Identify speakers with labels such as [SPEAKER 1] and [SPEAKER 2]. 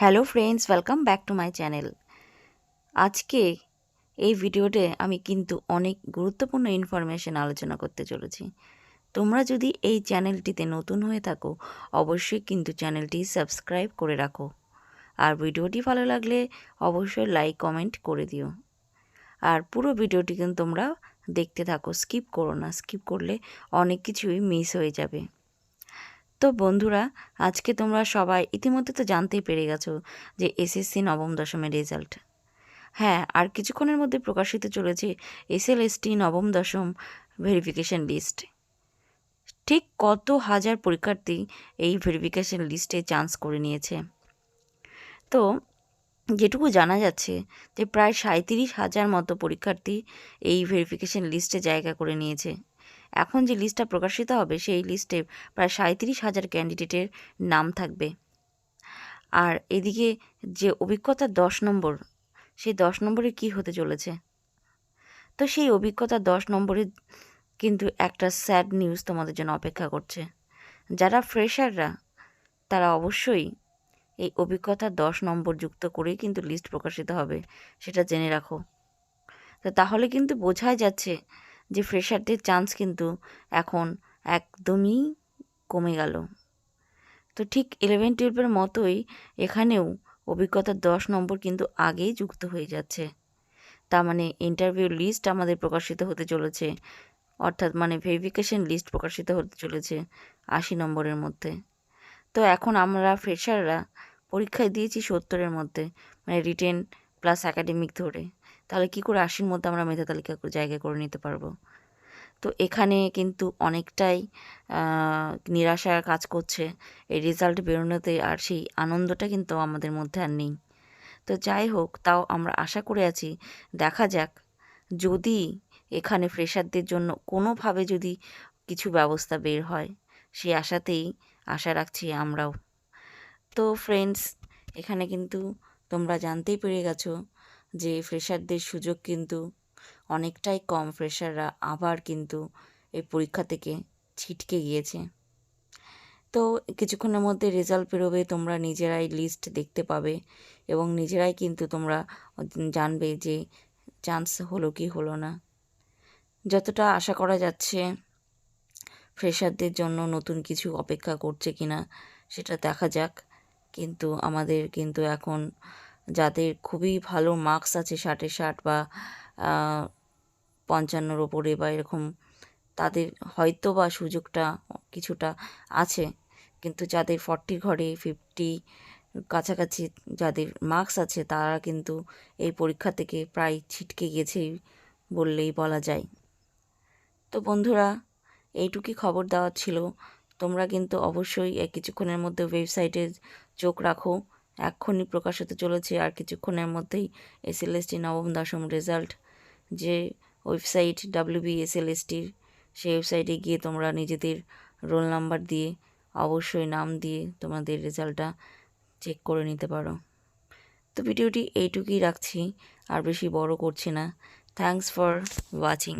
[SPEAKER 1] Hello friends, welcome back to my channel. আজকে এই ভিডিওতে আমি কিন্তু অনেক গুরুত্বপূর্ণ ইনফরমেশন আলোচনা করতে চলেছি। তোমরা যদি এই চ্যানেলটিতে নতুন হয়ে থাকো, অবশ্যই কিন্তু চ্যানেলটি সাবস্ক্রাইব করে রাখো। আর ভিডিওটি ভালো লাগলে অবশ্যই লাইক কমেন্ট করে দিও। আর পুরো ভিডিওটি কিন্তু তোমরা দেখতে থাকো, স্কিপ করো না। স্কিপ করলে অনেক কিছুই মিস হয়ে যাবে। তো বন্ধুরা, আজকে তোমরা সবাই ইতিমধ্যে তো জানতেই পেরে গেছো যে এসএসসি নবম দশমের রেজাল্ট। হ্যাঁ, আর কিছুক্ষণের মধ্যে প্রকাশিত চলেছে এসএলএসটি নবম দশম ভেরিফিকেশন লিস্ট। ঠিক কত হাজার পরীক্ষার্থী এই ভেরিফিকেশন লিস্টে চান্স করে নিয়েছে। তো যেটুকু জানা যাচ্ছে যে প্রায় 37,000 মতো পরীক্ষার্থী এই ভেরিফিকেশন লিস্টে জায়গা করে নিয়েছে। এখন যে লিস্টটা প্রকাশিত হবে সেই লিস্টে প্রায় 37,000 ক্যান্ডিডেটের নাম থাকবে। আর এদিকে যে অভিজ্ঞতা 10 নম্বর, সেই 10 নম্বরে কি হতে চলেছে? তো সেই অভিজ্ঞতা 10 নম্বরে কিন্তু একটা স্যাড নিউজ তোমাদের জন্য অপেক্ষা করছে। যারা ফ্রেশাররা তারা অবশ্যই এই অভিজ্ঞতা 10 নম্বর যুক্ত করেই কিন্তু লিস্ট প্রকাশিত হবে, সেটা জেনে রাখো। তো তাহলে কিন্তু বোঝাই যাচ্ছে যে ফ্রেশারদের চান্স কিন্তু এখন একদমই কমে গেল। তো ঠিক 11-12 মতোই এখানেও অভিজ্ঞতার 10 নম্বর কিন্তু আগেই যুক্ত হয়ে যাচ্ছে। তার মানে ইন্টারভিউ লিস্ট আমাদের প্রকাশিত হতে চলেছে, অর্থাৎ মানে ভেরিফিকেশন লিস্ট প্রকাশিত হতে চলেছে 80 নম্বরের মধ্যে। তো এখন আমরা ফ্রেশাররা পরীক্ষায় দিয়েছি 70-এর মধ্যে, মানে রিটেন প্লাস একাডেমিক ধরে। তাহলে কী করে 80-র মধ্যে আমরা মেধা তালিকা জায়গা করে নিতে পারবো? তো এখানে কিন্তু অনেকটাই নিরাশার কাজ করছে এই রেজাল্ট বেরোনোতে, আর সেই আনন্দটা কিন্তু আমাদের মধ্যে আর নেই। তো যাই হোক, তাও আমরা আশা করে আছি, দেখা যাক যদি এখানে ফ্রেশারদের জন্য কোনোভাবে যদি কিছু ব্যবস্থা বের হয়, সেই আশাতেই আশা রাখছি আমরাও। তো ফ্রেন্ডস, এখানে কিন্তু তোমরা জানতেই পেরে গেছো যে ফ্রেশারদের সুযোগ কিন্তু অনেকটাই কম। ফ্রেশাররা আবার কিন্তু এই পরীক্ষা থেকে ছিটকে গিয়েছে। তো কিছুক্ষণের মধ্যে রেজাল্ট বেরোবে, তোমরা নিজেরাই লিস্ট দেখতে পাবে এবং নিজেরাই কিন্তু তোমরা জানবে যে চান্স হলো কি হলো না। যতটা আশা করা যাচ্ছে ফ্রেশারদের জন্য নতুন কিছু অপেক্ষা করছে কিনা সেটা দেখা যাক। কিন্তু আমাদের কিন্তু এখন যাদের খুবই ভালো মার্কস আছে, 60-এ 60 বা 55-র ওপরে বা এরকম, তাদের হয়তো বা সুযোগটা কিছুটা আছে। কিন্তু যাদের 40 ঘরে 50 কাছাকাছি যাদের মার্কস আছে, তারা কিন্তু এই পরীক্ষা থেকে প্রায় ছিটকে গেছেই বললেই বলা যায়। তো বন্ধুরা, এইটুকুই খবর দেওয়ার ছিল। তোমরা কিন্তু অবশ্যই কিছুক্ষণের মধ্যে ওয়েবসাইটে চোখ রাখো, এক্ষুনি প্রকাশ হতে চলেছে। আর কিছুক্ষণের মধ্যেই এসএলএসটি নবম দশম রেজাল্ট যে ওয়েবসাইট WBSLSTর, সেই ওয়েবসাইটে গিয়ে তোমরা নিজেদের রোল নাম্বার দিয়ে, অবশ্যই নাম দিয়ে তোমাদের রেজাল্টটা চেক করে নিতে পারো। তো ভিডিওটি এইটুকুই রাখছি, আর বেশি বড় করছি না। Thanks for watching.